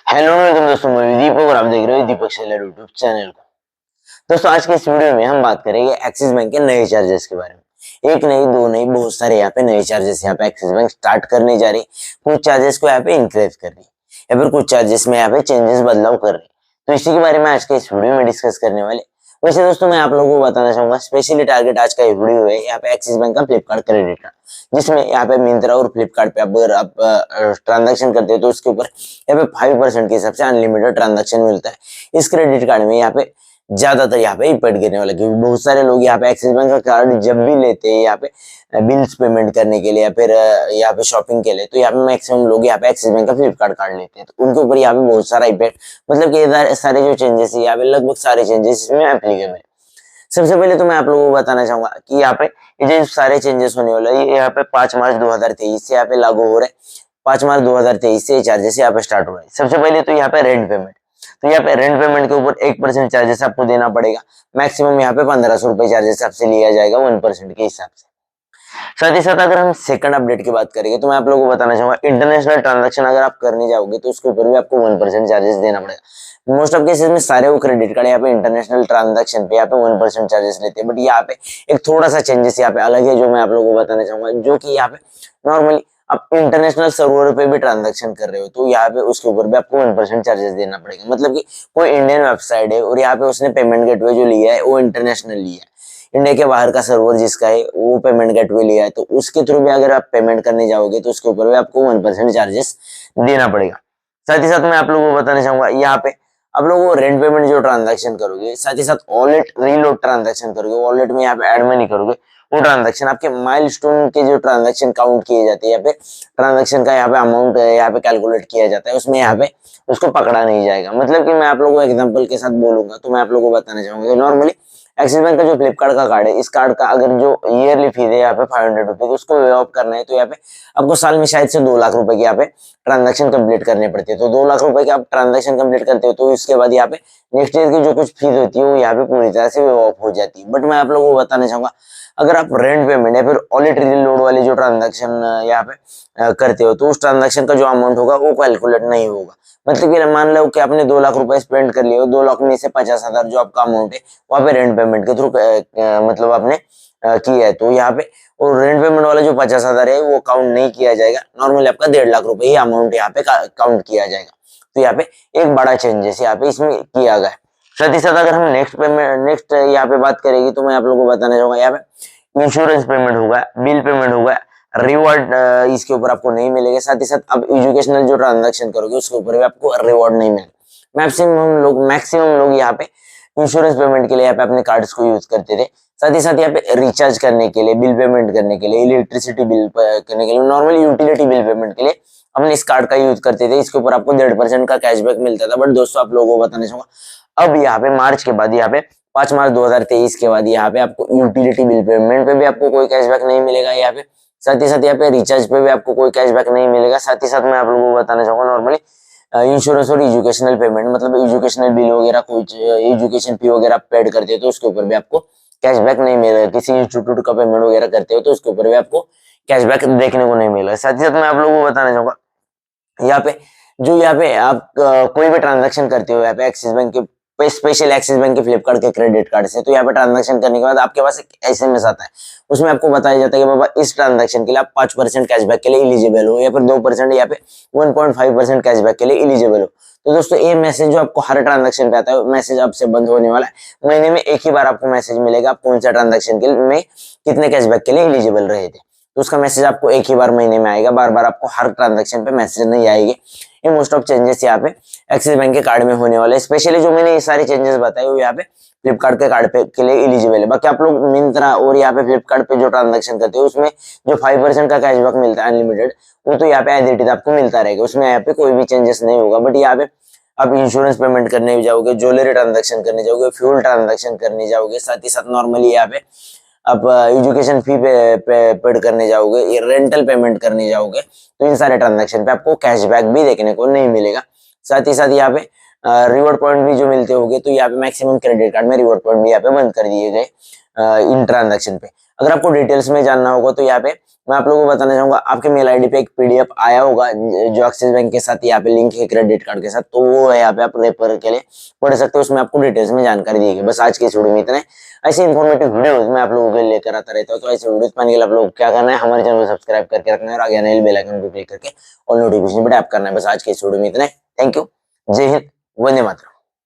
Hello welcome दोस्तों, मैं दीपक और आप देख रहे हो दीपक सेलर यूट्यूब चैनल को। दोस्तों आज के इस वीडियो में हम बात करेंगे एक्सिस बैंक के नए चार्जेस के बारे में। एक नहीं दो नहीं, बहुत सारे यहाँ पे नए चार्जेस यहाँ पे एक्सिस बैंक स्टार्ट करने जा रही। कुछ चार्जेस को यहाँ पे इंक्रीज कर रही है या फिर कुछ चार्जेस में यहाँ पे चेंजेस बदलाव कर रही। तो इसी के बारे में आज के इस वीडियो में डिस्कस करने वाले। वैसे दोस्तों मैं आप लोगों को बताना चाहूंगा, स्पेशली टारगेट आज का ये वीडियो है यहाँ पे एक्सिस बैंक का फ्लिपकार्ट क्रेडिट कार्ड, जिसमें यहाँ पे मिंत्रा और फ्लिपकार्ट पे अगर आप ट्रांजैक्शन करते हो तो उसके ऊपर यहाँ पे 5% के हिसाब से अनलिमिटेड ट्रांजैक्शन मिलता है। इस क्रेडिट कार्ड में यहाँ पे ज्यादातर यहाँ पे इम्पैक्ट गिरने वाला, क्योंकि बहुत सारे लोग यहाँ पे एक्सिस बैंक का कार्ड जब भी लेते हैं यहाँ पे बिल्स पेमेंट करने के लिए या फिर यहाँ पे शॉपिंग के लिए, तो यहाँ पे मैक्सिमम लोग यहाँ पे एक्सिस बैंक का फ्लिपकार्ट कार्ड लेते हैं। तो उनके ऊपर यहाँ पे बहुत सारा इम्पैक्ट, मतलब कि सारे जो चेंजेस है यहाँ पे लगभग सारे चेंजेस इसमें एप्लीकेबल है। सबसे पहले तो मैं आप लोगों को बताना चाहूंगा कि यहाँ पे ये जो सारे चेंजेस होने वाले हैं, ये यहाँ पे 5 मार्च 2023 से यहाँ पे लागू हो रहे हैं। 5 मार्च 2023 से ये चार्जेस यहाँ पे स्टार्ट हो रहे हैं। सबसे पहले तो यहाँ पे रेंट पेमेंट, तो यहाँ पे रेंट पेमेंट के ऊपर 1% चार्जेस आपको देना पड़ेगा। मैक्सिमम यहाँ पे 1500 रुपए चार्जेस आपसे लिया जाएगा 1% के हिसाब से। साथ ही साथ अगर हम सेकंड अपडेट की बात करेंगे तो मैं आप लोगों को बताना चाहूंगा, इंटरनेशनल ट्रांजैक्शन अगर आप करने जाओगे तो उसके ऊपर भी आपको 1% चार्जेस देना पड़ेगा। मोस्ट ऑफ केसेस में सारे वो क्रेडिट कार्ड यहाँ पे इंटरनेशनल ट्रांजैक्शन पे यहाँ पे 1% चार्जेस लेते हैं, बट यहाँ पे एक थोड़ा सा चेंजेस यहाँ पे अलग है जो मैं आप लोगों को बताना चाहूंगा, जो कि यहाँ पे नॉर्मली आप इंटरनेशनल सर्वर पे भी ट्रांजैक्शन कर रहे हो तो यहाँ पे उसके ऊपर भी आपको 1% चार्जेस देना पड़ेगा। मतलब कि कोई इंडियन वेबसाइट है और यहाँ पे उसने पेमेंट गेटवे जो लिया है वो इंटरनेशनल लिया है, इंडिया के बाहर का सर्वर जिसका है वो पेमेंट गेटवे लिया है, तो उसके थ्रू भी अगर आप पेमेंट करने जाओगे तो उसके ऊपर भी आपको 1% चार्जेस देना पड़ेगा। साथ ही साथ मैं आप लोगों को बताना चाहूंगा, यहाँ पे आप लोगों को रेंट पेमेंट जो ट्रांजैक्शन करोगे, साथ ही साथ वॉलेट रीलोड ट्रांजैक्शन करोगे, वॉलेट में यहाँ पे ऐड मनी करोगे, वो ट्रांजैक्शन आपके माइलस्टोन के जो ट्रांजैक्शन काउंट किए जाते हैं, यहाँ पे ट्रांजैक्शन का यहाँ पे अमाउंट यहाँ पे कैलकुलेट किया जाता है, उसमें यहाँ पे उसको पकड़ा नहीं जाएगा। मतलब कि मैं आप लोगों को एग्जांपल के साथ बोलूंगा तो मैं आप लोगों को बताना चाहूंगा, नॉर्मली एक्सिस बैंक का जो फ्लिपकार्ट का कार्ड है, इस कार्ड का अगर जो ईयरली फीस है यहाँ पे 500 रुपए, तो उसको वे ऑफ करना है तो यहाँ पे आपको साल में शायद से 2 लाख रुपए की यहाँ पे ट्रांजैक्शन कंप्लीट करने पड़ती है। तो 2 लाख रुपए की आप ट्रांजैक्शन कंप्लीट करते हो तो इसके बाद यहाँ पे नेक्स्ट ईयर की जो कुछ फीस होती है वो यहाँ पे पूरी तरह से वे ऑफ हो जाती है। बट मैं आप लोगों को बताना चाहूंगा, अगर आप रेंट पेमेंट या फिर वॉलेट रीलोड वाली जो ट्रांजैक्शन यहाँ पे करते हो तो उस ट्रांजैक्शन का जो अमाउंट होगा वो कैलकुलेट नहीं होगा। मतलब कि मान लो कि आपने 2 लाख रुपए स्पेंड कर लिए, 2 लाख में से 50,000 जो आपका अमाउंट है वहां पे रेंट पेमेंट के थ्रू मतलब आपने किया है, तो यहाँ पे और रेंट पेमेंट वाला जो 50,000 है वो काउंट नहीं किया जाएगा। नॉर्मली आपका 1.5 लाख रुपए ही अमाउंट यहाँ पे काउंट किया जाएगा। तो यहाँ पे एक बड़ा चेंजेस यहाँ पे इसमें किया गया है। साथ ही साथ अगर हम नेक्स्ट यहाँ पे बात करेंगे तो मैं आप लोगों को बताना चाहूंगा, यहाँ पे इंश्योरेंस पेमेंट होगा, बिल पेमेंट होगा, रिवॉर्ड इसके ऊपर आपको नहीं मिलेगा। साथ ही साथ आप एजुकेशनल जो ट्रांजैक्शन करोगे उसके ऊपर भी आपको रिवॉर्ड नहीं मिलेगा। मैक्सिमम लोग यहाँ पे इंश्योरेंस पेमेंट के लिए यहाँ पे अपने कार्ड्स को यूज करते थे। साथ ही साथ यहाँ पे रिचार्ज करने के लिए, बिल पेमेंट करने के लिए, इलेक्ट्रिसिटी बिल करने के लिए, नॉर्मली यूटिलिटी बिल पेमेंट के लिए अपने इस कार्ड का यूज करते थे। इसके ऊपर आपको 1.5% का कैशबैक मिलता था। बट दोस्तों आप लोगों को बताना चाहूंगा, अब यहाँ पे मार्च के बाद, यहाँ पे 5 मार्च 2023 के बाद यहाँ पे आपको यूटिलिटी बिल पेमेंट पे भी आपको कोई कैशबैक नहीं मिलेगा यहाँ पे। साथ ही साथ यहाँ पे रिचार्ज पे भी आपको कोई कैशबैक नहीं मिलेगा। साथ ही साथ मैं आप लोगों को बताना चाहूंगा, नॉर्मली इंश्योरेंस और एजुकेशनल पेमेंट, मतलब एजुकेशनल बिल वगैरह, कुछ एजुकेशन फी वगैरह पेड करते हो तो उसके ऊपर भी आपको कैशबैक नहीं मिलेगा। किसी इंस्टीट्यूट का पेमेंट वगैरह करते हो तो उसके ऊपर भी आपको कैशबैक देखने को नहीं मिलेगा। साथ ही साथ मैं आप लोगों को बताना चाहूंगा, यहाँ पे आप कोई भी ट्रांजैक्शन करते हो यहाँ पे एक्सिस बैंक के, स्पेशल एक्सिस बैंक के फ्लिपकार्ट के क्रेडिट कार्ड से, तो यहाँ पे ट्रांजैक्शन करने के बाद आपके पास एक एसएमएस आता है। उसमें आपको बताया जाता है कि बाबा इस ट्रांजैक्शन के लिए आप 5% कैशबैक के लिए एलिजिबल हो, या फिर 2% या फिर 1.5% कैशबैक के लिए एलिजिबल हो। तो दोस्तों ये मैसेज जो आपको हर ट्रांजैक्शन पे आता है, मैसेज अब से बंद होने वाला है। महीने में एक ही बार आपको मैसेज मिलेगा आप कौन सा ट्रांजैक्शन के में कितने कैशबैक के लिए एलिजिबल रहे थे, तो उसका मैसेज आपको एक ही बार महीने में आएगा। बार बार आपको हर ट्रांजैक्शन पे मैसेज नहीं आएगी। ये मोस्ट ऑफ चेंजेस यहाँ पे एक्सिस बैंक के कार्ड में होने वाले, स्पेशली जो मैंने ये सारे चेंजेस बताए वो यहाँ पे फ्लिपकार्ट के कार्ड पे के लिए एलिजिबल है। बाकी आप लोग मिंत्रा और यहाँ पे फ्लिपकार्ट पे जो ट्रांजैक्शन करते हो उसमें जो 5% का कैशबैक मिलता है अनलिमिटेड, वो तो यहाँ पे एज इट इज आपको मिलता रहेगा, उसमें यहाँ पे कोई भी चेंजेस नहीं होगा। बट यहाँ पे आप इंश्योरेंस पेमेंट करने जाओगे, ज्वेलरी ट्रांजैक्शन करने जाओगे, फ्यूल ट्रांजैक्शन करने जाओगे, साथ ही साथ नॉर्मली यहाँ पे आप एजुकेशन फी पेड करने जाओगे, ये रेंटल पेमेंट करने जाओगे, तो इन सारे ट्रांजैक्शन पे आपको कैशबैक भी देखने को नहीं मिलेगा। साथ ही साथ यहाँ पे रिवॉर्ड पॉइंट भी जो मिलते होंगे, तो यहाँ पे मैक्सिमम क्रेडिट कार्ड में रिवॉर्ड पॉइंट भी यहाँ पे बंद कर दिए गए। इन ट्रांजैक्शन पे। अगर आपको डिटेल्स में जानना होगा तो यहाँ पे मैं आप लोगों को बताना चाहूंगा, आपके मेल आईडी पे एक पीडीएफ आया होगा जो एक्सिस बैंक के साथ यहाँ पे लिंक है क्रेडिट कार्ड के साथ, तो वो है यहाँ पे आप रेफर के लिए पढ़ सकते हो, उसमें आपको डिटेल्स में जानकारी दी गई। बस आज के इस वीडियो में इतना है। ऐसे इन्फॉर्मेटिव वीडियो मैं आप लोगों के लिए लेकर आता रहता हूँ, तो ऐसे वीडियो पाने के लिए आप लोग क्या करना है, हमारे चैनल को सब्सक्राइब करके रखना है और आगे आने वाले बेल आइकन को क्लिक करके और नोटिफिकेशन पर टैप करना है। बस आज के इस वीडियो में इतना है। Thank you. जय हिंद, वंदे मातरम।